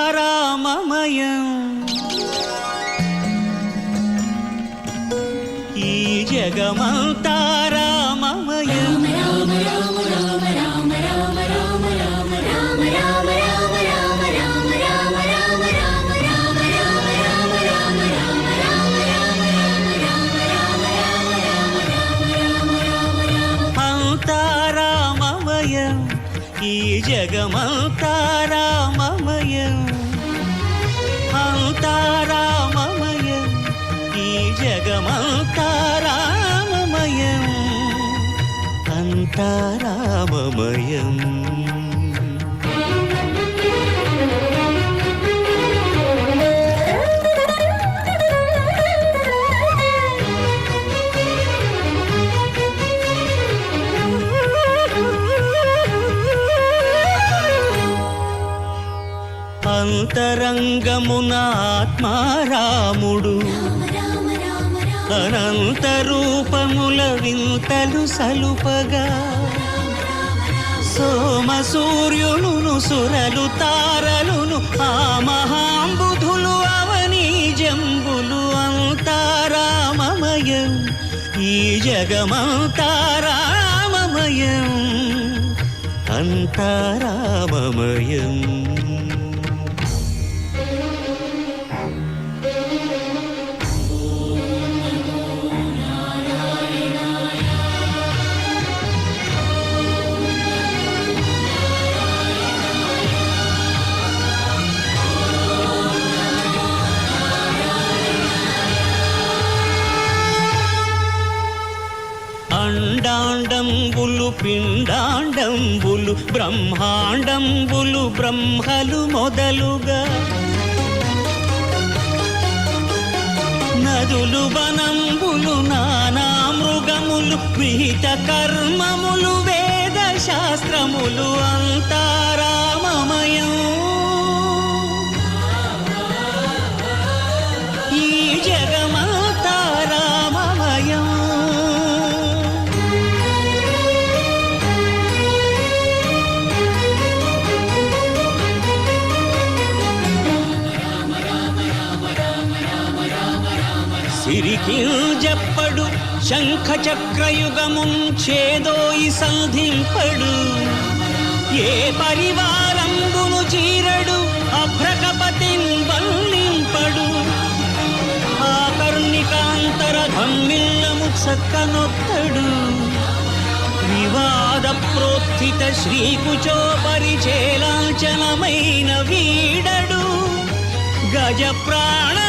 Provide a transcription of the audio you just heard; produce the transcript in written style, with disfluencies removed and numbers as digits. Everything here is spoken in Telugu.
అంతారామమయం ఈ జగమంతారామమయం అంతారామమయం ఈ జగమంతారామమయం అంతారామమయం ఈ జగమంతారామమయం అంతారామమయం అంతరంగమున ఆత్మారాముడు అనంత రూపముల వింతలు సలుపగా సోమ సూర్యులును సురలు తారలును ఆ మహాంబుధులు అవనీ జంబులు అంతారామమయం ఈ జగమంతారామమయం అంతారామమయం అండాండంబులు పిండాండంబులు బ్రహ్మాండంబులు బ్రహ్మలు మొదలుగా నదులు వనంబులు నానా మృగములు విహిత కర్మములు వేద శాస్త్రములు అంతారామమయం ఈ జగమంతారామమయం సిరికింజప్పడు శంఖ చక్రయుగముంచేదోయి సంధింపడు ఏ పరివారంబును చీరడు అభ్రకపతిన్ వల్లింపడు ఆకర్ణికాంతర ధమ్మిల్లము చక్కనొత్తడు వివాద ప్రోత్థిత శ్రీకుచో పరిచేలాంచనమైన వీడడు గజ ప్రాణావనోత్సాహియై